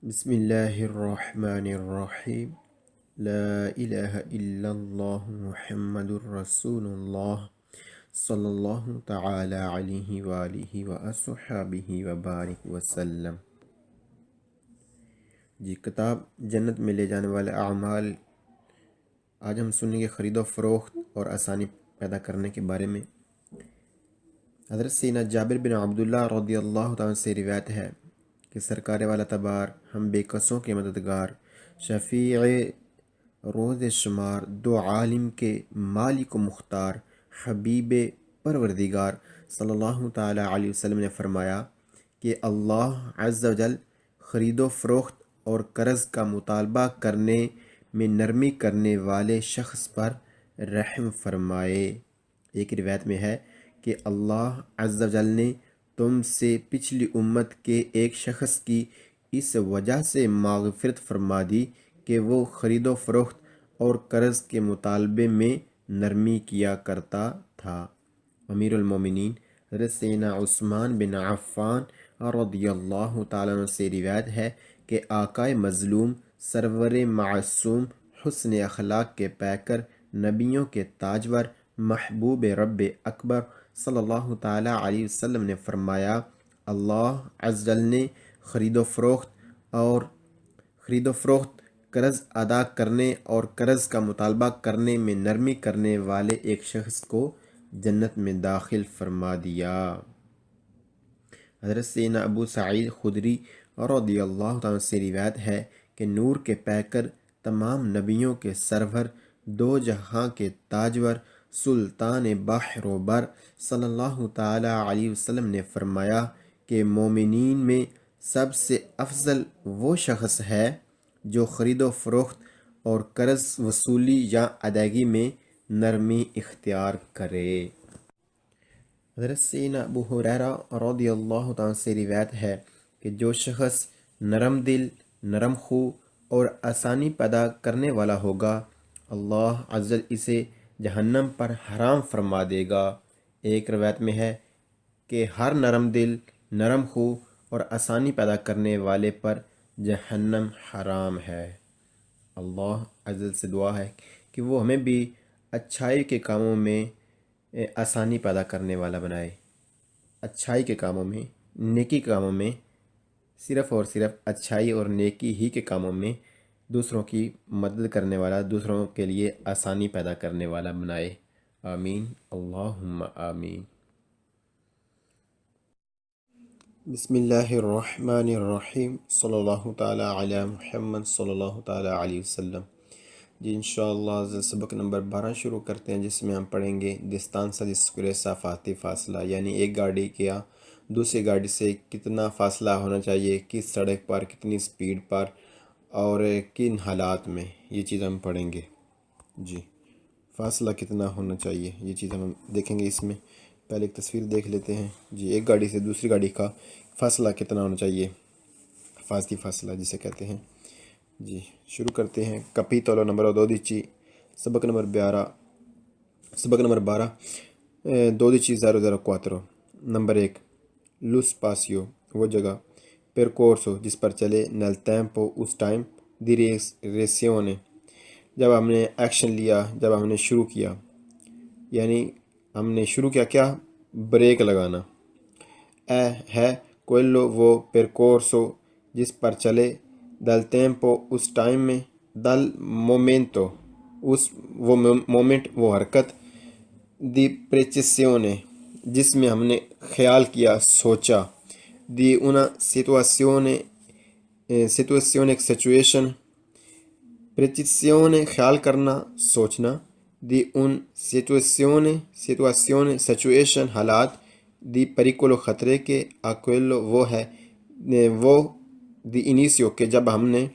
بسم اللہ الرحمن الرحیم لا الہ الا اللہ محمد الرسول اللہ صلی اللہ تعالی علیہ وآلہ وصحبہ وبارک وسلم۔ کتاب جنت میں لے جانے والے اعمال، آج ہم سنیں گے خرید و فروخت اور آسانی پیدا کرنے کے بارے میں۔ حضرت سیدنا جابر بن عبداللہ رضی اللہ تعالیٰ سے روایت ہے کہ سرکار والا تبار، ہم بے کسوں کے مددگار، شفیع روز شمار، دو عالم کے مالک و مختار، حبیب پروردگار صلی اللہ تعالیٰ علیہ وسلم نے فرمایا کہ اللہ عز و جل خرید و فروخت اور قرض کا مطالبہ کرنے میں نرمی کرنے والے شخص پر رحم فرمائے۔ ایک روایت میں ہے کہ اللہ عز و جل نے تم سے پچھلی امت کے ایک شخص کی اس وجہ سے مغفرت فرما دی کہ وہ خرید و فروخت اور قرض کے مطالبے میں نرمی کیا کرتا تھا۔ امیر المومنین حضرت سیدنا عثمان بن عفان رضی اللہ تعالیٰ عنہ سے روایت ہے کہ آقائے مظلوم، سرور معصوم، حسن اخلاق کے پیکر، نبیوں کے تاجور، محبوب رب اکبر صلی اللہ تعالیٰ علیہ وسلم نے فرمایا، اللہ عز و جل نے خرید و فروخت، قرض ادا کرنے اور قرض کا مطالبہ کرنے میں نرمی کرنے والے ایک شخص کو جنت میں داخل فرما دیا۔ حضرت سیدنا ابو سعید خدری رضی اللہ عنہ سے روایت ہے کہ نور کے پیکر، تمام نبیوں کے سرور، دو جہاں کے تاجور، سلطان بحر و بر صلی اللہ تعالیٰ علیہ وسلم نے فرمایا کہ مومنین میں سب سے افضل وہ شخص ہے جو خرید و فروخت اور قرض وصولی یا ادائیگی میں نرمی اختیار کرے۔ حضرت سیدنا ابو ہریرہ رضی اللہ تعالیٰ سے روایت ہے کہ جو شخص نرم دل، نرم خو اور آسانی پیدا کرنے والا ہوگا، اللہ عز و جل اسے جہنم پر حرام فرما دے گا۔ ایک روایت میں ہے کہ ہر نرم دل، نرم خو اور آسانی پیدا کرنے والے پر جہنم حرام ہے۔ اللہ عز و جل سے دعا ہے کہ وہ ہمیں بھی اچھائی کے کاموں میں آسانی پیدا کرنے والا بنائے، اچھائی کے کاموں میں، نیکی کے کاموں میں، صرف اور صرف اچھائی اور نیکی ہی کے کاموں میں دوسروں کی مدد کرنے والا، دوسروں کے لیے آسانی پیدا کرنے والا بنائے۔ آمین، اللہم آمین۔ بسم اللہ الرحمن الرحیم، صلی اللہ تعالیٰ علی محمد صلی اللہ تعالیٰ علیہ وسلم۔ انشاءاللہ سبق نمبر 12 شروع کرتے ہیں، جس میں ہم پڑھیں گے دستان سکورے صافاتی فاصلہ، یعنی ایک گاڑی کیا دوسری گاڑی سے کتنا فاصلہ ہونا چاہیے، کس سڑک پر، کتنی سپیڈ پر اور کن حالات میں، یہ چیز ہم پڑھیں گے۔ فاصلہ کتنا ہونا چاہیے، یہ چیز ہم دیکھیں گے۔ اس میں پہلے ایک تصویر دیکھ لیتے ہیں۔ ایک گاڑی سے دوسری گاڑی کا فاصلہ کتنا ہونا چاہیے، حفاظتی فاصلہ جسے کہتے ہیں۔ شروع کرتے ہیں۔ کپیتولو نمبر 12، سبق نمبر 12، 12:00 نمبر 1، لو سپاسیو وہ جگہ، پرکورسو جس پر چلے، نل تیمپو اس ٹائم، دی ریسیونے جب ہم نے ایکشن لیا، جب ہم نے شروع کیا، یعنی ہم نے شروع کیا بریک لگانا۔ ہے کوئلو وہ پرکورسو جس پر چلے، دل تیمپو اس ٹائم میں، دل مومنٹو وہ مومنٹ وہ حرکت، دی پریچیسیونے جس میں ہم نے خیال کیا، سوچا، دی una situazione ایک سچویشن، پریچیسیونے خیال کرنا، سوچنا، دی un situazione سچویشن حالات، دی پریکولو خطرے کے، اکویلو وہ ہے، وہ دی انیسیو کہ جب ہم نے،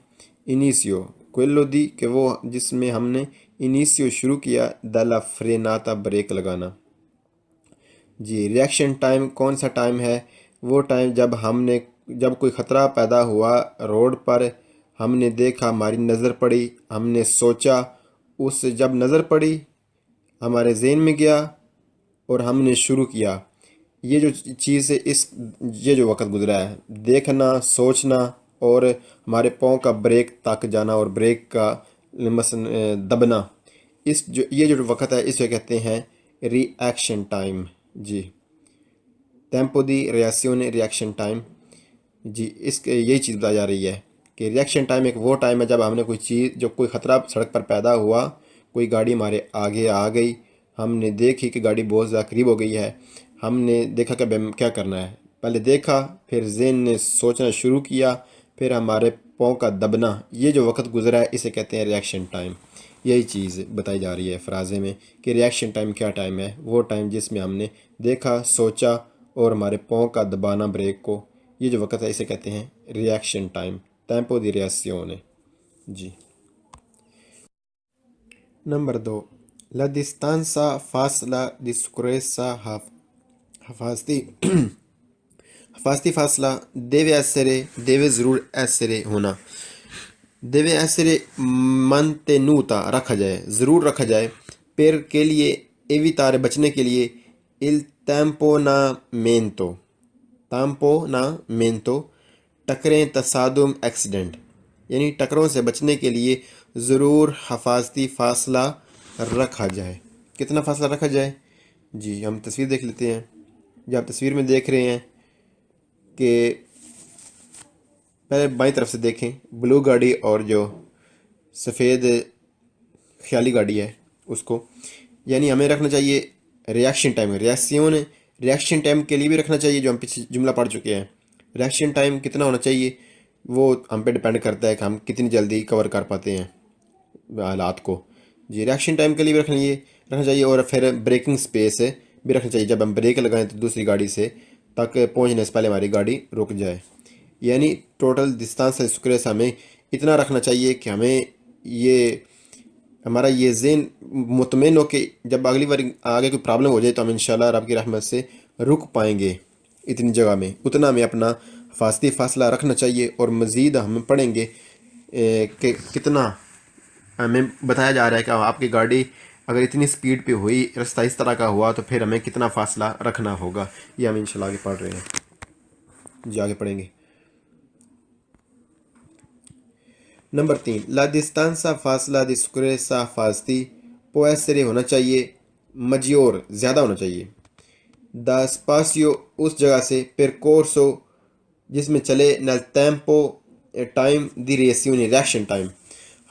انیسیو کوئلو دی کہ وہ جس میں ہم نے، انیسیو شروع کیا، دلا فریناتا بریک لگانا۔ ریاکشن ٹائم کون سا ٹائم ہے؟ وہ ٹائم جب کوئی خطرہ پیدا ہوا روڈ پر، ہم نے دیکھا، ہماری نظر پڑی، ہم نے سوچا، اس جب نظر پڑی ہمارے ذہن میں گیا اور ہم نے شروع کیا، یہ جو چیز ہے، یہ جو وقت گزرا ہے، دیکھنا، سوچنا اور ہمارے پاؤں کا بریک تک جانا اور بریک کا مثلا دبنا، یہ جو وقت ہے اسے کہتے ہیں ری ایکشن ٹائم۔ جی، ٹیمپو دی ریاسیون ریئیکشن ٹائم۔ جی، یہی چیز بتائی جا رہی ہے کہ ریئیکشن ٹائم ایک وہ ٹائم ہے جب ہم نے کوئی خطرہ سڑک پر پیدا ہوا، کوئی گاڑی ہمارے آگے آ گئی، ہم نے دیکھی کہ گاڑی بہت زیادہ قریب ہو گئی ہے، ہم نے دیکھا کہ ہمیں کیا کرنا ہے، پہلے دیکھا، پھر ذہن نے سوچنا شروع کیا، پھر ہمارے پاؤں کا دبنا، یہ جو وقت گزرا ہے اسے کہتے ہیں ریئیکشن ٹائم۔ یہی چیز بتائی جا رہی ہے فرازے میں کہ ریئیکشن ٹائم کیا ٹائم ہے؟ وہ ٹائم جس میں ہم نے دیکھا، سوچا اور ہمارے پاؤں کا دبانا بریک کو، یہ جو وقت ہے اسے کہتے ہیں ریئیکشن ٹائم، ٹیمپو دی ریاسیون۔ جی، نمبر 2، la distanza فاصلہ di sicurezza حفاظتی حفاظتی فاصلہ deve ضرور essere ہونا، deve essere mantenuta رکھا جائے، ضرور رکھا جائے، per کے لیے evitare بچنے کے لیے il tamponamento ٹکریں، تصادم، ایکسیڈنٹ، یعنی ٹکروں سے بچنے کے لیے ضرور حفاظتی فاصلہ رکھا جائے۔ کتنا فاصلہ رکھا جائے؟ جی، ہم تصویر دیکھ لیتے ہیں۔ جو آپ تصویر میں دیکھ رہے ہیں کہ پہلے بائیں طرف سے دیکھیں، بلو گاڑی اور جو سفید خیالی گاڑی ہے اس کو، یعنی ہمیں رکھنا چاہیے ریئیکشن ٹائم، ریئیکشن ٹائم کے لیے بھی رکھنا چاہیے، جو ہم پیچھے جملہ پڑھ چکے ہیں۔ ریئیکشن ٹائم کتنا ہونا چاہیے وہ ہم پہ ڈپینڈ کرتا ہے کہ ہم کتنی جلدی کور کر پاتے ہیں حالات کو۔ جی، ریئیکشن ٹائم کے لیے بھی رکھنا چاہیے، اور پھر بریکنگ سپیس بھی رکھنا چاہیے، جب ہم بریک لگائیں تو دوسری گاڑی سے تک پہنچنے سے پہلے ہماری گاڑی رک جائے۔ یعنی ٹوٹل ڈسٹانس اسکریس ہمیں اتنا رکھنا چاہیے کہ ہمارا یہ ذہن مطمئن ہو کہ جب اگلی بار آگے کوئی پرابلم ہو جائے تو ہم انشاءاللہ رب کی رحمت سے رک پائیں گے اتنی جگہ میں، اتنا ہمیں اپنا حفاظتی فاصلہ رکھنا چاہیے۔ اور مزید ہم پڑھیں گے کہ کتنا ہمیں بتایا جا رہا ہے کہ آپ کی گاڑی اگر اتنی سپیڈ پہ ہوئی، رستہ اس طرح کا ہوا، تو پھر ہمیں کتنا فاصلہ رکھنا ہوگا، یہ ہم انشاءاللہ آگے پڑھ رہے ہیں۔ جی، آگے پڑھیں گے۔ نمبر 3، لا distanza فاصلہ di sicurezza حفاظتی può essere ہونا چاہیے، مجیور زیادہ ہونا چاہیے، دا spazio اس جگہ سے، percorso جس میں چلے، nel tempo time the reaction reaction time,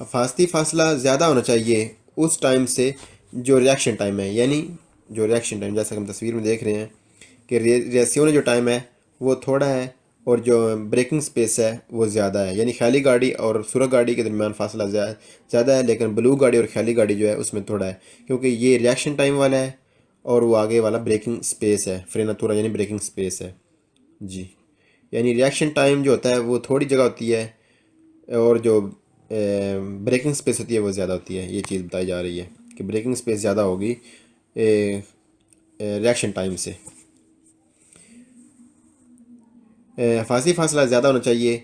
حفاظتی فاصلہ زیادہ ہونا چاہیے اس ٹائم سے جو ریئیکشن ٹائم ہے، یعنی جو ریئیکشن ٹائم جیسا کہ ہم تصویر میں دیکھ رہے ہیں کہ ریئیکشن جو ٹائم ہے وہ تھوڑا ہے اور جو بریکنگ سپیس ہے وہ زیادہ ہے، یعنی خیالی گاڑی اور سرخ گاڑی کے درمیان فاصلہ زیادہ ہے، لیکن بلو گاڑی اور خیالی گاڑی جو ہے اس میں تھوڑا ہے، کیونکہ یہ ریئیکشن ٹائم والا ہے اور وہ آگے والا بریکنگ سپیس ہے، فریناتورا یعنی بریکنگ سپیس ہے۔ جی، یعنی ریئیکشن ٹائم جو ہوتا ہے وہ تھوڑی جگہ ہوتی ہے اور جو بریکنگ سپیس ہوتی ہے وہ زیادہ ہوتی ہے۔ یہ چیز بتائی جا رہی ہے کہ بریکنگ سپیس زیادہ ہوگی ریئیکشن ٹائم سے، حفاظتی فاصلہ زیادہ ہونا چاہیے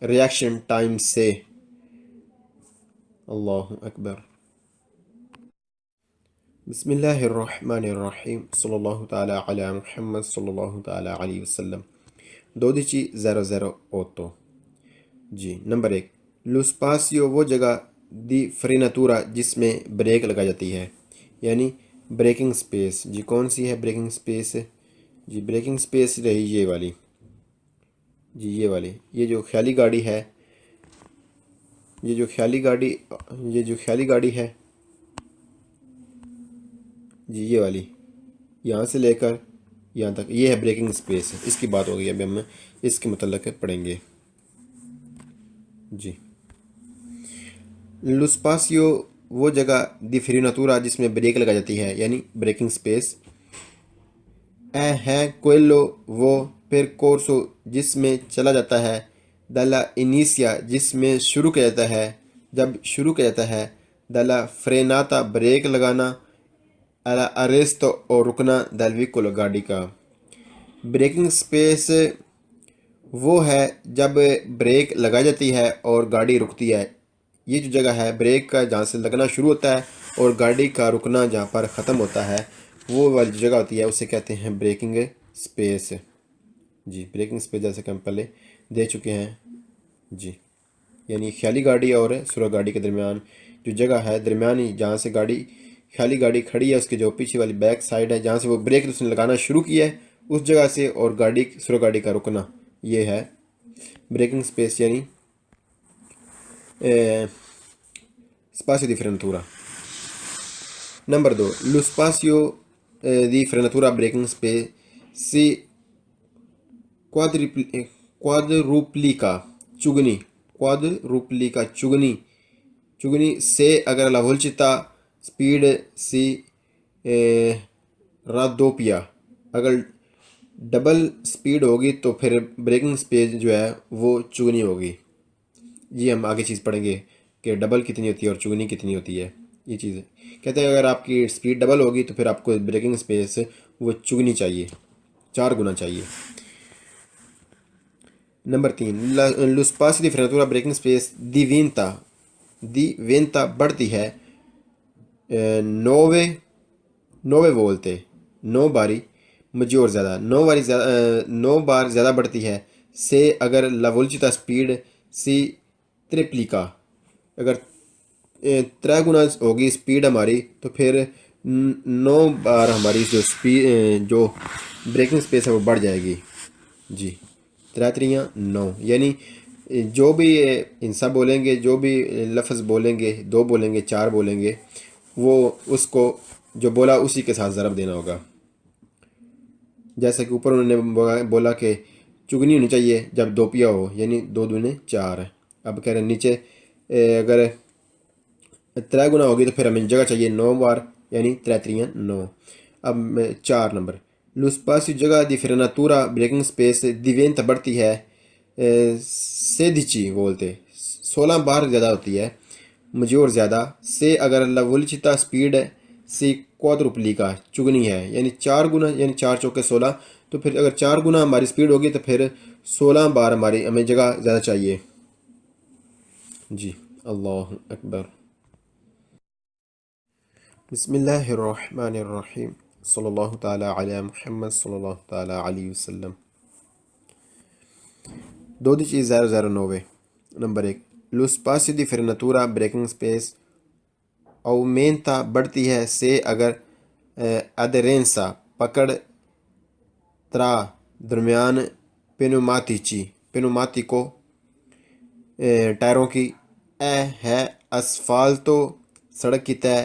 ریئیکشن ٹائم سے۔ اللہ اکبر۔ بسم اللہ الرحمن الرحیم، صلی اللہ تعالی علی محمد صلی اللہ تعالی علیہ وسلم۔ 12:00۔ جی، نمبر 1، لو اسپاسیو وہ جگہ دی فریناتورا جس میں بریک لگائی جاتی ہے، یعنی بریکنگ سپیس۔ جی، کون سی ہے بریکنگ سپیس؟ جی، بریکنگ سپیس رہی یہ والی، جی یہ والی، یہ جو خیالی گاڑی ہے، یہ جو خیالی گاڑی ہے، جی یہ والی، یہاں سے لے کر یہاں تک، یہ ہے بریکنگ سپیس، اس کی بات ہوگی، ابھی ہم اس کے متعلق پڑھیں گے۔ جی، لو اسپاسیو وہ جگہ دی فریناتورا جس میں بریک لگائی جاتی ہے، یعنی بریکنگ سپیس، ہے کوئلو وہ پرکورسو جس میں چلا جاتا ہے، دلا انیسیا جس میں شروع کیا جاتا ہے، جب شروع کیا جاتا ہے، دلا فریناتا بریک لگانا، الا اریستو اور رکنا، دل ویکولو گاڑی کا۔ بریکنگ سپیس وہ ہے جب بریک لگائی جاتی ہے اور گاڑی رکتی ہے، یہ جو جگہ ہے بریک کا جہاں سے لگنا شروع ہوتا ہے اور گاڑی کا رکنا جہاں پر ختم ہوتا ہے، وہ والی جگہ ہوتی ہے، اسے کہتے ہیں بریکنگ سپیس۔ جی، بریکنگ سپیس جیسے کہ ہم پہلے دے چکے ہیں جی، یعنی خیالی گاڑی اور سرخ گاڑی کے درمیان جو جگہ ہے درمیانی جہاں سے گاڑی خیالی گاڑی کھڑی ہے اس کے جو پیچھے والی بیک سائڈ ہے جہاں سے وہ بریک اس نے لگانا شروع کیا ہے اس جگہ سے اور گاڑی سرخ گاڑی کا رکنا، یہ ہے بریکنگ سپیس یعنی spazio di frenatura. Number 2. Lo spazio di frenatura braking space si quadruplica چگنی سے اگر la velocità speed si raddoppia، اگر ڈبل سپیڈ ہوگی تو پھر بریکنگ سپیس جو ہے وہ چگنی ہوگی۔ جی ہم آگے چیز پڑھیں گے کہ ڈبل کتنی ہوتی ہے اور چگنی کتنی ہوتی ہے، یہ چیز ہے۔ کہتے ہیں اگر آپ کی سپیڈ ڈبل ہوگی تو پھر آپ کو بریکنگ سپیس وہ چگنی چاہیے، 4 گنا چاہیے۔ Number 3، lo spazio di frenatura braking space diventa بڑھتی ہے 9 وولتے، 9 باری مجھے اور زیادہ 9 بار زیادہ بڑھتی ہے سے اگر la velocità speed si triplica، اگر 3 گنا ہوگی سپیڈ ہماری تو پھر 9 بار ہماری جو بریکنگ سپیس ہے وہ بڑھ جائے گی جی، 3 9، یعنی جو بھی انسا بولیں گے، جو بھی لفظ بولیں گے، 2 بولیں گے، 4 بولیں گے، وہ اس کو جو بولا اسی کے ساتھ ضرب دینا ہوگا۔ جیسا کہ اوپر انہوں نے بولا کہ چگنی ہونی چاہیے جب 2 پیا ہو، یعنی 2 دونے 4 ہے۔ اب کہہ رہے ہیں نیچے اگر 3 گنا ہوگی تو پھر ہمیں جگہ چاہیے 9 بار، یعنی 3 9۔ اب 4 نمبر، lo spazio جگہ di frenatura braking space diventa بڑھتی ہے 16 وولتے، 16 بار زیادہ ہوتی ہے مجھے اور زیادہ سے اگر la velocità speed si quadruplica چگنی ہے، یعنی 4 گنا، یعنی 4 چوکے 16، تو پھر اگر 4 گنا ہماری سپیڈ ہوگی تو پھر 16 بار ہمیں جگہ زیادہ چاہیے جی۔ اللہ اکبر۔ بسم اللہ الرحمن الرحیم، صلی اللہ تعالی علی محمد صلی اللہ تعالی علیہ وسلم۔ 12.009۔ Number 1، lo spazio di frenatura braking space aumenta بڑھتی ہے سے اگر aderenza پکڑ tra درمیان pneumatico ٹائروں کی ہے اسفالتو سڑک کی طے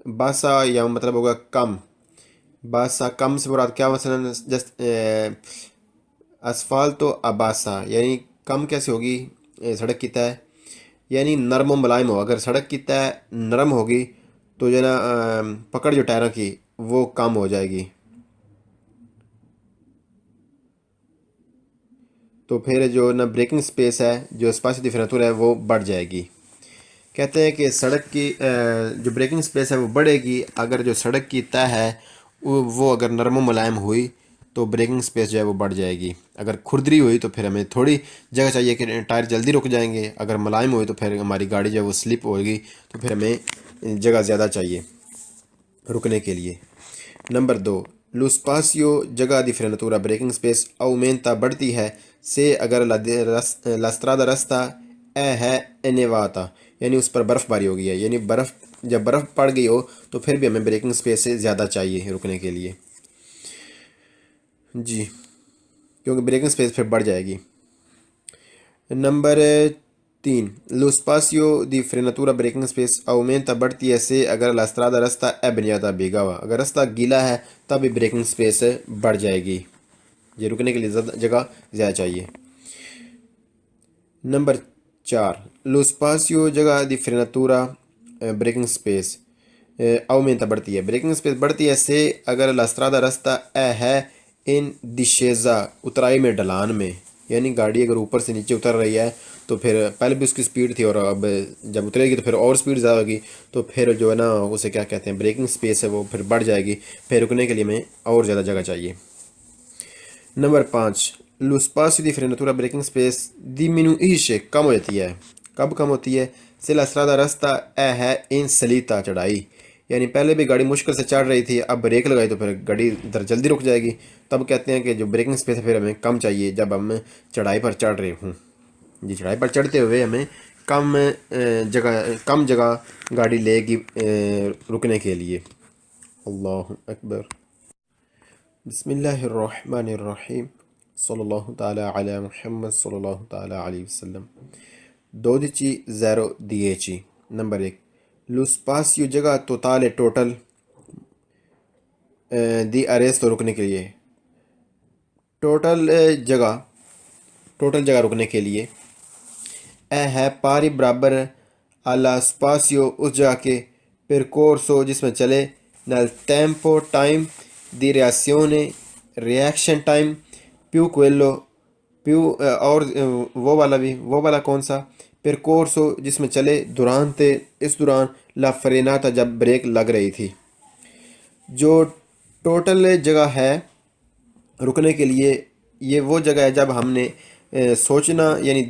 باسا یا مطلب ہوگا کم، باسا کم سے مراد کیا، مثلا اسفالتو اباسا یعنی کم کیسے ہوگی سڑک کی طے، یعنی نرم و ملائم ہو، اگر سڑک کی طے نرم ہوگی تو جو ہے نا پکڑ جو ٹائروں کی وہ کم ہو جائے گی، تو پھر جو نا بریکنگ سپیس ہے جو اسپاسیو دی فریناتورا ہے وہ بڑھ جائے گی۔ کہتے ہیں کہ سڑک کی جو بریکنگ سپیس ہے وہ بڑھے گی اگر جو سڑک کی طے ہے وہ اگر نرم و ملائم ہوئی تو بریکنگ سپیس جو ہے وہ بڑھ جائے گی، اگر کھردری ہوئی تو پھر ہمیں تھوڑی جگہ چاہیے کہ ٹائر جلدی رک جائیں گے، اگر ملائم ہوئی تو پھر ہماری گاڑی جو ہے وہ سلپ ہوگی تو پھر ہمیں جگہ زیادہ چاہیے رکنے کے لیے۔ نمبر 2، lo spazio جگہ دی فریناتورا بریکنگ سپیس aumenta بڑھتی ہے سے اگر la strada رستہ ہے nevata یعنی اس پر برف باری ہو گئی ہے، یعنی جب برف پڑ گئی ہو تو پھر بھی ہمیں بریکنگ سپیس سے زیادہ چاہیے رکنے کے لیے جی، کیونکہ بریکنگ سپیس پھر بڑھ جائے گی۔ Number 3، lo spazio di frenatura braking space aumenta بڑھتی ہے سے اگر la strada رستہ è bagnata بھیگا ہوا، اگر رستہ گیلا ہے تب بھی بریکنگ سپیس بڑھ جائے گی، یہ رکنے کے لیے جگہ زیادہ چاہیے۔ نمبر 4، lo spazio جگہ دی فریناتورا بریکنگ سپیس aumenta بڑھتی ہے، بریکنگ سپیس بڑھتی ہے سے اگر la strada رستہ ہے ان discesa اترائی میں ڈھلان میں، یعنی گاڑی اگر اوپر سے نیچے اتر رہی ہے تو پھر پہلے بھی اس کی سپیڈ تھی اور اب جب اترے گی تو پھر اور سپیڈ زیادہ ہوگی تو پھر جو ہے نا اسے کیا کہتے ہیں بریکنگ سپیس ہے وہ پھر بڑھ جائے گی، پھر رکنے کے لیے ہمیں اور زیادہ جگہ چاہیے۔ Number 5، lo spazio di frenatura braking space diminuisce کم ہو جاتی ہے، کب کم ہوتی ہے سے la strada رستہ ہے ان salita چڑھائی، یعنی پہلے بھی گاڑی مشکل سے چڑھ رہی تھی اب بریک لگائی تو پھر گاڑی ادھر جلدی رک جائے گی تب کہتے ہیں کہ جو بریکنگ اسپیس ہے پھر ہمیں کم چاہیے جب ہم چڑھائی پر چڑھ رہے ہوں. جی چڑھائی پر چڑھتے ہوئے ہمیں کم جگہ گاڑی لے گی رکنے کے لیے. اللہ اکبر. بسم اللہ الرحمن الرحیم. صلی اللہ تعالیٰ علی محمد صلی اللہ تعالیٰ علیہ وسلم. 12:10. نمبر 1. Lo spazio جگہ totale total di arresto رکنے کے لیے. ٹوٹل جگہ رکنے کے لیے ہے پاری برابر alla spazio اس جگہ کے percorso جس میں چلے nel tempo time di reazione reaction time più quello più اور وہ والا کون سا percorso جس میں چلے اس دوران la frenata جب بریک لگ رہی تھی. جو ٹوٹل جگہ ہے رکنے کے لیے یہ وہ جگہ ہے جب ہم نے سوچنا یعنی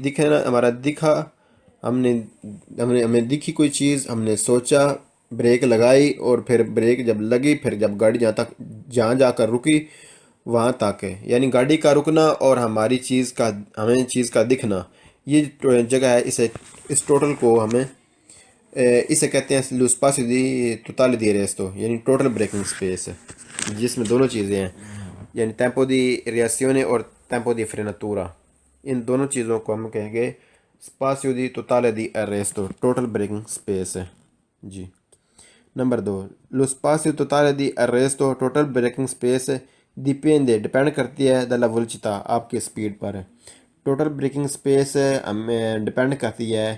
ہمیں دکھی کوئی چیز، ہم نے سوچا، بریک لگائی اور پھر بریک جب لگی، پھر جب گاڑی جہاں جا کر رکی وہاں تک ہے، یعنی گاڑی کا رکنا اور ہمیں چیز کا دکھنا. یہ جگہ ہے، اس ٹوٹل کو ہمیں اسے کہتے ہیں lo spazio di totale di arresto یعنی ٹوٹل بریکنگ سپیس، جس میں دونوں چیزیں ہیں یعنی tempo di reazione اور tempo di frenatura. ان دونوں چیزوں کو ہم کہیں گے spazio di totale di arresto total braking space ہے. جی. Number 2. Lo spazio totale di arresto total braking space depend کرتی ہے dalla velocità آپ کی سپیڈ پر. ٹوٹل بریکنگ سپیس ہمیں ڈپینڈ کرتی ہے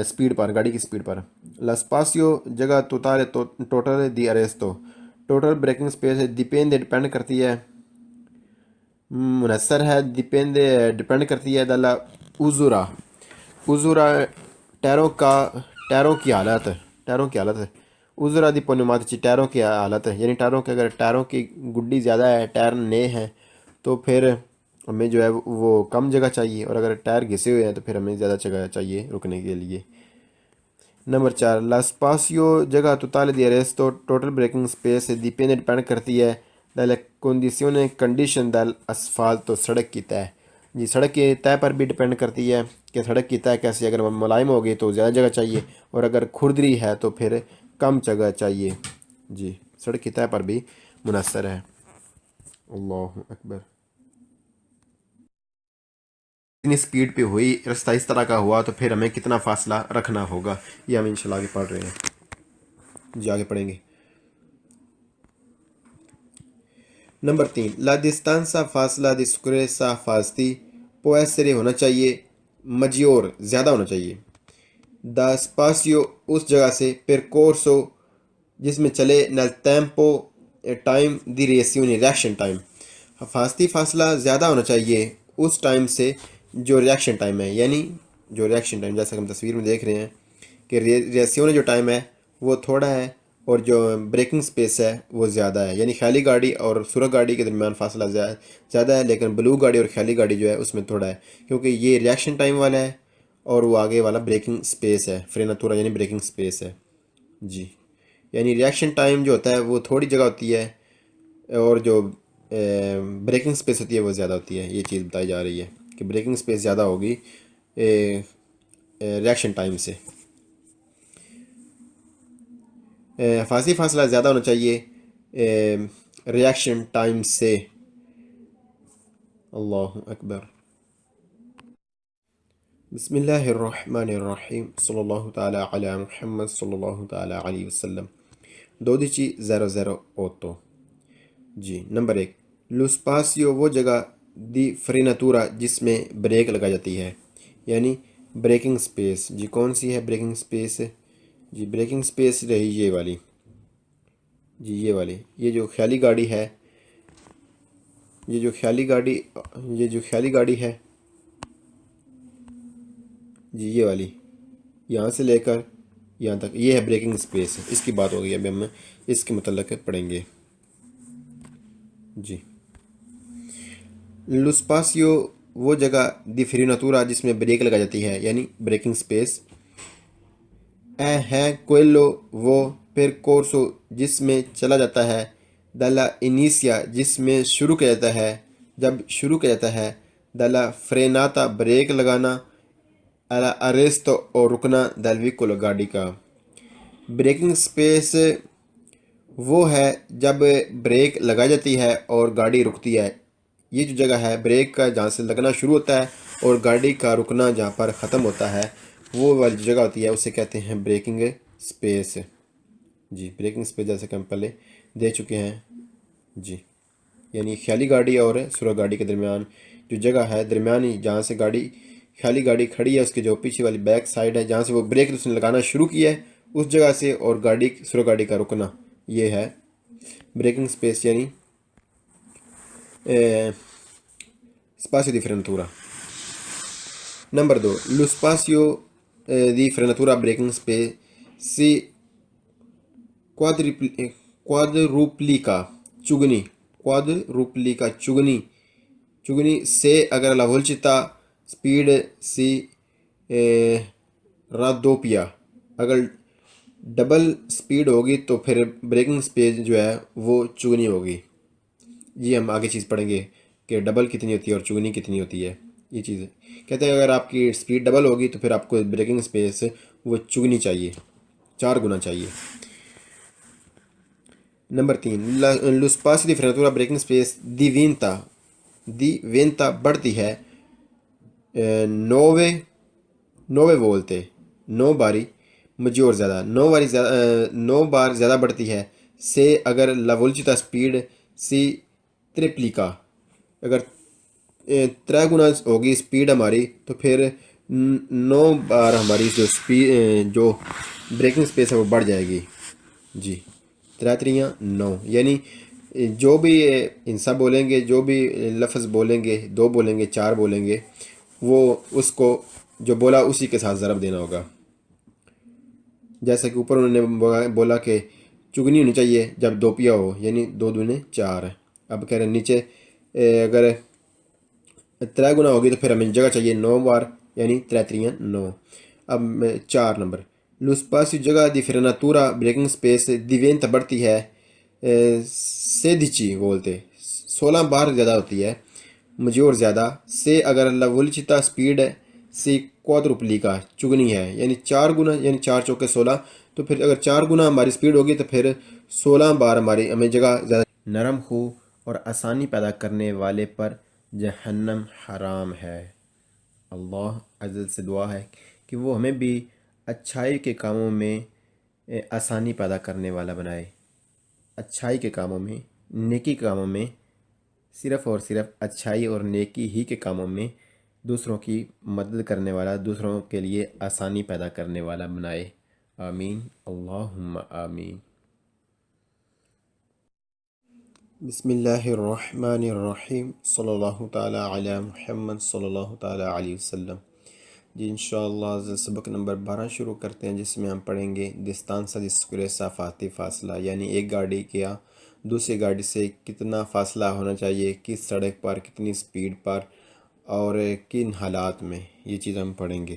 سپیڈ پر، گاڑی کی سپیڈ پر. La spazio جگہ total di arresto total braking space depend کرتی ہے، منحصر ہے، ڈپینڈ کرتی ہے dalla usura ٹائروں کی حالت usura di pneumatici ٹائروں کی حالت ہے، یعنی اگر ٹائروں کی گڈی زیادہ ہے، ٹائر نئے ہیں تو پھر ہمیں جو ہے وہ کم جگہ چاہیے، اور اگر ٹائر گھسے ہوئے ہیں تو پھر ہمیں زیادہ جگہ چاہیے رکنے کے لیے. نمبر 4. La spazio جگہ totale di arresto total braking space depend کرتی ہے dalle condition dell'asfalto سڑک کی طے. جی سڑک کی طے پر بھی ڈپینڈ کرتی ہے کہ سڑک کی طے کیسی، اگر ملائم ہوگی تو زیادہ جگہ چاہیے، اور اگر کھردری ہے تو پھر کم جگہ چاہیے. جی سڑک کی طے پر بھی منحصر ہے. اللہ اکبر. اتنی سپیڈ پہ ہوئی، رستہ اس طرح کا ہوا تو پھر ہمیں کتنا فاصلہ رکھنا ہوگا، یہ ہم انشاءاللہ آگے پڑھ رہے ہیں. جی آگے پڑھیں گے. نمبر 3. La distanza فاصلہ di sicurezza حفاظتی può essere ہونا چاہیے maggior زیادہ ہونا چاہیے da spazio اس جگہ سے percorso جس میں چلے nel tempo time di reazione reaction time حفاظتی فاصلہ زیادہ ہونا چاہیے اس ٹائم سے جو ریاکشن ٹائم ہے، یعنی جو ریاکشن ٹائم جیسا کہ ہم تصویر میں دیکھ رہے ہیں کہ ریاسیون جو ٹائم ہے وہ تھوڑا ہے اور جو بریکنگ سپیس ہے وہ زیادہ ہے، یعنی خیالی گاڑی اور سرخ گاڑی کے درمیان فاصلہ زیادہ ہے، لیکن بلو گاڑی اور خیالی گاڑی جو ہے اس میں تھوڑا ہے، کیونکہ یہ ریاکشن ٹائم والا ہے اور وہ آگے والا بریکنگ سپیس ہے، فریناتورا یعنی بریکنگ سپیس ہے. جی یعنی ریاکشن ٹائم جو ہوتا ہے وہ تھوڑی جگہ ہوتی ہے اور جو بریکنگ سپیس ہوتی ہے وہ زیادہ ہوتی ہے. یہ چیز بتائی جا رہی ہے کہ بریکنگ سپیس زیادہ ہوگی ریاکشن ٹائم سے. حفاظتی فاصلہ زیادہ ہونا چاہیے ریاکشن ٹائم سے. اللہ اکبر. بسم اللہ الرحمن الرحیم. صلی اللہ تعالیٰ علی محمد صلی اللہ تعالیٰ علیہ وسلم. 12:00. جی نمبر 1. Lo spazio وہ جگہ دی فریناتورا جس میں بریک لگائی جاتی ہے، یعنی بریکنگ سپیس. جی کون سی ہے بریکنگ سپیس؟ جی بریکنگ سپیس رہی یہ والی. جی یہ والی، یہ جو خیالی گاڑی ہے، یہ جو خیالی گاڑی ہے، جی یہ والی یہاں سے لے کر یہاں تک یہ ہے بریکنگ سپیس. اس کی بات ہوگی، ابھی ہم اس کے متعلق پڑھیں گے. جی Lo spazio وہ جگہ دی فریناتورا جس میں بریک لگائی جاتی ہے، یعنی بریکنگ سپیس ہے quello وہ percorso جس میں چلا جاتا ہے, dalla inicia جس میں شروع کیا جاتا ہے, جب شروع کیا جاتا ہے, dalla frenata بریک لگانا, alla arresto اور رکنا dal veicolo گاڑی کا. بریکنگ سپیس وہ ہے جب بریک لگائی جاتی ہے اور گاڑی رکتی ہے. یہ جو جگہ ہے بریک کا جہاں سے لگنا شروع ہوتا ہے اور گاڑی کا رکنا جہاں پر ختم ہوتا ہے, وہ والی جو جگہ ہوتی ہے اسے کہتے ہیں بریکنگ سپیس. جی, بریکنگ سپیس جیسے کہ ہم پہلے دے چکے ہیں. جی, یعنی خیالی گاڑی اور سرخ گاڑی کے درمیان جو جگہ ہے, درمیانی جہاں سے گاڑی خیالی گاڑی کھڑی ہے اس کے جو پیچھے والی بیک سائڈ ہے جہاں سے وہ بریک اس نے لگانا شروع کیا ہے, اس جگہ سے اور گاڑی سرخ گاڑی کا رکنا, یہ ہے بریکنگ سپیس یعنی spazio di frenatura. Number 2. Lo spazio di frenatura braking space si quadruplica چگنی سے اگر la velocità speed si raddoppia, اگر ڈبل سپیڈ ہوگی تو پھر بریکنگ سپیس جو ہے وہ چگنی ہوگی. جی, ہم آگے چیز پڑھیں گے کہ ڈبل کتنی ہوتی ہے اور چگنی کتنی ہوتی ہے. یہ چیز کہتے ہیں اگر آپ کی سپیڈ ڈبل ہوگی تو پھر آپ کو بریکنگ سپیس وہ چگنی چاہیے, 4 گنا چاہیے. Number 3. Lo spazio di frenatura braking space diventa بڑھتی ہے 9 وولٹ 9 باری مجور زیادہ 9 بار زیادہ بڑھتی ہے سے اگر la velocità speed si triplica, اگر 3 گنا ہوگی سپیڈ ہماری تو پھر 9 بار ہماری جو بریکنگ سپیس ہے وہ بڑھ جائے گی. جی, 3 3 9, یعنی جو بھی انسا بولیں گے, جو بھی لفظ بولیں گے, 2 بولیں گے, 4 بولیں گے, وہ اس کو جو بولا اسی کے ساتھ ضرب دینا ہوگا. جیسا کہ اوپر انہوں نے بولا کہ چگنی ہونی چاہیے جب 2 پیا ہو, یعنی 2 دونے 4. اب کہہ رہے ہیں نیچے اگر 3 گنا ہوگی تو پھر ہمیں جگہ چاہیے 9 بار, یعنی 3 3 9. اب 4 نمبر. Lo spazio جگہ di frenatura braking space diventa بڑھتی ہے 16 وولٹ 16 بار زیادہ ہوتی ہے مجور زیادہ سے اگر la velocità speed si quadruplica چگنی ہے, یعنی 4 گنا, یعنی 4 چوکے 16, تو پھر اگر 4 گنا ہماری سپیڈ ہوگی تو پھر 16 بار ہماری ہمیں جگہ زیادہ. نرم خو اور آسانی پیدا کرنے والے پر جہنم حرام ہے. اللہ عز سے دعا ہے کہ وہ ہمیں بھی اچھائی کے کاموں میں آسانی پیدا کرنے والا بنائے. اچھائی کے کاموں میں, نیکی کے کاموں میں, صرف اور صرف اچھائی اور نیکی ہی کے کاموں میں دوسروں کی مدد کرنے والا, دوسروں کے لیے آسانی پیدا کرنے والا بنائے. آمین, اللہم آمین. بسم اللہ الرحمن الرحیم, صلی اللہ تعالیٰ علی محمد صلی اللہ تعالیٰ علیہ وسلم. جی, انشاءاللہ سبق نمبر 12 شروع کرتے ہیں, جس میں ہم پڑھیں گے distanza di sicurezza فاتی فاصلہ, یعنی ایک گاڑی کیا دوسری گاڑی سے کتنا فاصلہ ہونا چاہیے, کس سڑک پر, کتنی سپیڈ پر اور کن حالات میں, یہ چیز ہم پڑھیں گے.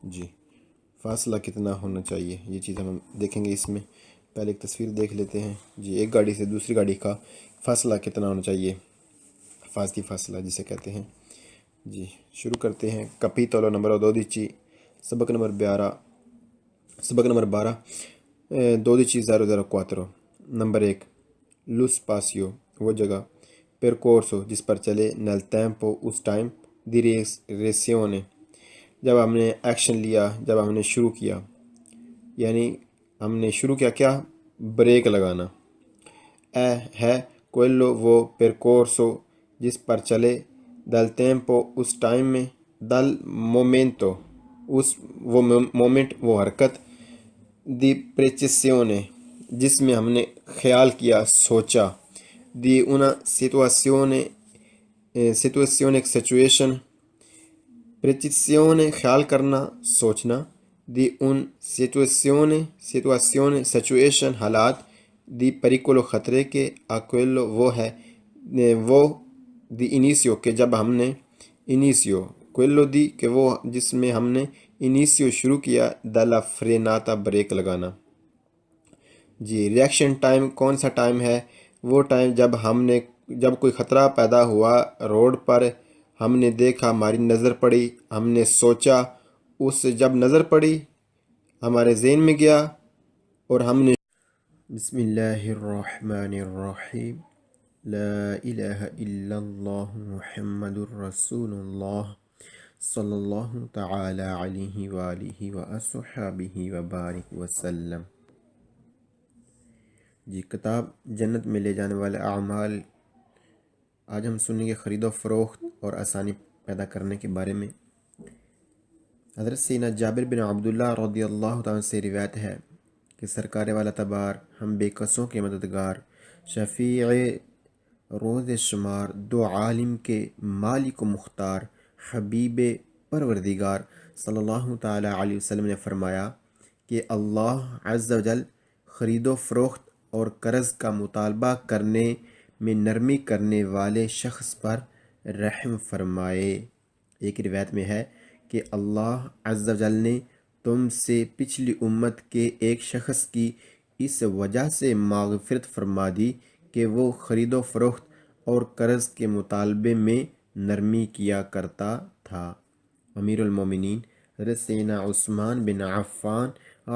جی, فاصلہ کتنا ہونا چاہیے یہ چیز ہم دیکھیں گے. اس میں پہلے ایک تصویر دیکھ لیتے ہیں. جی, ایک گاڑی سے دوسری گاڑی کا فاصلہ کتنا ہونا چاہیے, حفاظتی فاصلہ جسے کہتے ہیں. جی, شروع کرتے ہیں. capitolo numero 12, سبق نمبر 12 12.004. نمبر 1. lo spazio وہ جگہ, percorso جس پر چلے, nel tempo اس ٹائم, di reazione جب ہم نے ایکشن لیا, جب ہم نے شروع کیا, یعنی ہم نے شروع کیا بریک لگانا. ہے quello وہ percorso جس پر چلے, dal tempo اس ٹائم میں, dal momento وہ مومنٹ وہ حرکت, di precisione جس میں ہم نے خیال کیا سوچا, di una situazione situation precisione خیال کرنا سوچنا, di un situation حالات, di pericolo خطرے کے, a quello وہ ہے, وہ di inizio کہ جب ہم نے, inizio quello di کہ وہ جس میں ہم نے, inizio شروع کیا, dalla frenata بریک لگانا. جی ریئیکشن ٹائم کون سا ٹائم ہے؟ وہ ٹائم جب کوئی خطرہ پیدا ہوا روڈ پر، ہم نے دیکھا، ہماری نظر پڑی، ہم نے سوچا، جب نظر پڑی ہمارے ذہن میں گیا اور ہم نے بسم اللہ الرحمن الرحیم لا الہ الا اللہ محمد الرسول اللہ صلی اللہ تعالی علیہ وآلہ وصحبہ وبارک وسلم۔ جی کتاب جنت میں لے جانے والے اعمال، آج ہم سنیں گے خرید و فروخت اور آسانی پیدا کرنے کے بارے میں۔ حضرت سیدنا جابر بن عبداللہ رضی اللہ تعالیٰ سے روایت ہے کہ سرکار والا تبار، ہم بے کسوں کے مددگار، شفیع روز شمار، دو عالم کے مالک و مختار، حبیب پروردگار صلی اللہ تعالی علیہ وسلم نے فرمایا کہ اللہ عز و جل خرید و فروخت اور قرض کا مطالبہ کرنے میں نرمی کرنے والے شخص پر رحم فرمائے۔ ایک روایت میں ہے کہ اللہ عز و جل نے تم سے پچھلی امت کے ایک شخص کی اس وجہ سے مغفرت فرما دی کہ وہ خرید و فروخت اور قرض کے مطالبے میں نرمی کیا کرتا تھا۔ امیر المومنین حضرت سیدنا عثمان بن عفان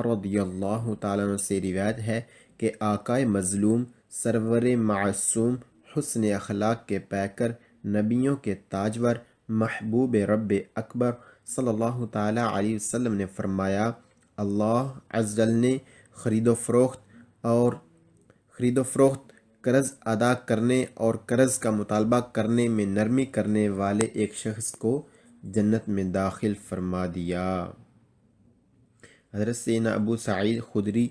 رضی اللہ تعالیٰ عنہ سے روایت ہے کہ آقائے مظلوم، سرور معصوم، حسن اخلاق کے پیکر، نبیوں کے تاجور، محبوب رب اکبر صلی اللہ تعالی علیہ وسلم نے فرمایا، اللہ عز و جل نے خرید و فروخت، قرض ادا کرنے اور قرض کا مطالبہ کرنے میں نرمی کرنے والے ایک شخص کو جنت میں داخل فرما دیا۔ حضرت سیدنا ابو سعید خدری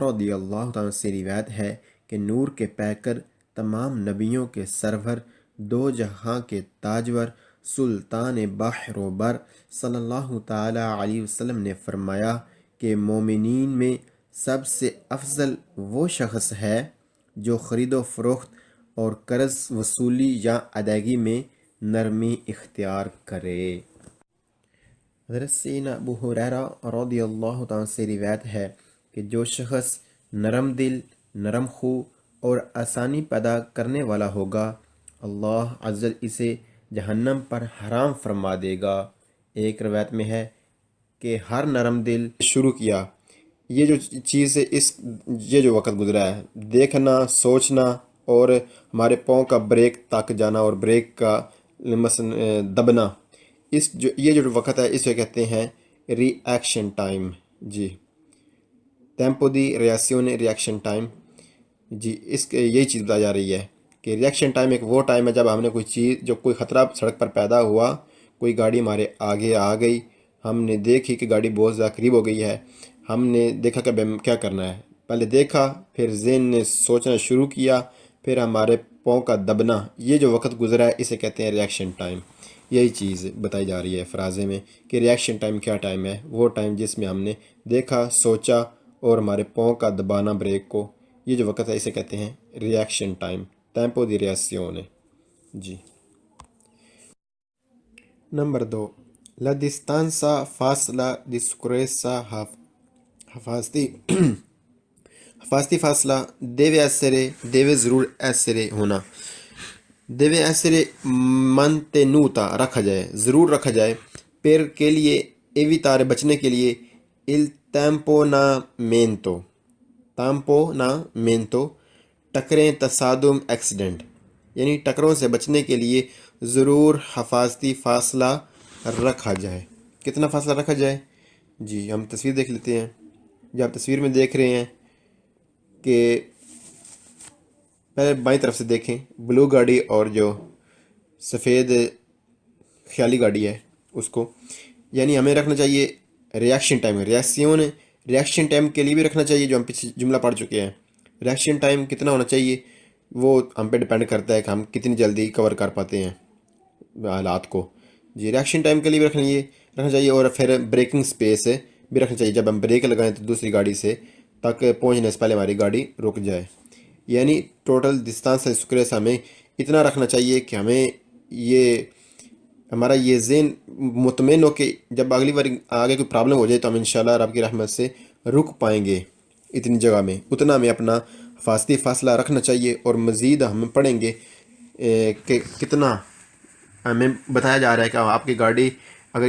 رضی اللہ عنہ سے روایت ہے کہ نور کے پیکر، تمام نبیوں کے سرور، دو جہاں کے تاجور، سلطان بحر و بر صلی اللہ تعالی علیہ وسلم نے فرمایا کہ مومنین میں سب سے افضل وہ شخص ہے جو خرید و فروخت اور قرض وصولی یا ادائیگی میں نرمی اختیار کرے۔ حضرت سیدنا ابو ہریرہ رضی اللہ تعالیٰ سے روایت ہے کہ جو شخص نرم دل، نرم خو اور آسانی پیدا کرنے والا ہوگا، اللہ عز و جل اسے جہنم پر حرام فرما دے گا۔ ایک روایت میں ہے کہ ہر نرم دل شروع کیا، یہ جو چیز ہے، یہ جو وقت گزرا ہے، دیکھنا، سوچنا اور ہمارے پاؤں کا بریک تک جانا اور بریک کا مثلا دبنا، یہ جو وقت ہے اسے کہتے ہیں ری ایکشن ٹائم۔ جی ٹیمپو دی ریاسیون ریئیکشن ٹائم۔ جی یہی چیز بتائی جا رہی ہے کہ ریئیکشن ٹائم ایک وہ ٹائم ہے جب ہم نے کوئی خطرہ سڑک پر پیدا ہوا، کوئی گاڑی ہمارے آگے آ گئی، ہم نے دیکھی کہ گاڑی بہت زیادہ قریب ہو گئی ہے، ہم نے دیکھا کہ کیا کرنا ہے، پہلے دیکھا، پھر ذہن نے سوچنا شروع کیا، پھر ہمارے پاؤں کا دبنا، یہ جو وقت گزرا ہے اسے کہتے ہیں ریئیکشن ٹائم۔ یہی چیز بتائی جا رہی ہے فرازے میں کہ ریئیکشن ٹائم کیا ٹائم ہے؟ وہ ٹائم جس میں ہم نے دیکھا، سوچا اور ہمارے پاؤں کا دبانا بریک کو، یہ جو وقت ہے اسے کہتے ہیں ریئیکشن ٹائم، ٹیمپو دی ریاسیون۔ جی نمبر 2، la distanza فاصلہ di sicurezza حفاظتی فاصلہ deve ضرور essere ہونا، deve essere mantenuta رکھا جائے، ضرور رکھا جائے، per کے لیے evitare بچنے کے لیے، il tamponamento ٹکریں، تصادم، ایکسیڈنٹ، یعنی ٹکروں سے بچنے کے لیے ضرور حفاظتی فاصلہ رکھا جائے۔ کتنا فاصلہ رکھا جائے؟ جی ہم تصویر دیکھ لیتے ہیں۔ جو آپ تصویر میں دیکھ رہے ہیں کہ پہلے بائیں طرف سے دیکھیں، بلو گاڑی اور جو سفید خیالی گاڑی ہے اس کو، یعنی ہمیں رکھنا چاہیے ریئیکشن ٹائم، ریئیکشن ٹائم کے لیے بھی رکھنا چاہیے، جو ہم پیچھے جملہ پڑھ چکے ہیں۔ ریئیکشن ٹائم کتنا ہونا چاہیے وہ ہم پہ ڈیپینڈ کرتا ہے کہ ہم کتنی جلدی کور کر پاتے ہیں حالات کو۔ جی ریئیکشن ٹائم کے لیے بھی رکھنا چاہیے، اور پھر بریکنگ سپیس بھی رکھنا چاہیے، جب ہم بریک لگائیں تو دوسری گاڑی سے تک پہنچنے سے پہلے ہماری گاڑی رک جائے۔ یعنی ٹوٹل ڈسٹانس سکریس ہمیں اتنا رکھنا چاہیے کہ ہمارا یہ ذہن مطمئن ہو کہ جب اگلی بار آگے کوئی پرابلم ہو جائے تو ہم انشاءاللہ رب کی رحمت سے رک پائیں گے۔ اتنی جگہ میں، اتنا ہمیں اپنا فاصلہ رکھنا چاہیے۔ اور مزید ہم پڑھیں گے کہ کتنا ہمیں بتایا جا رہا ہے کہ آپ کی گاڑی اگر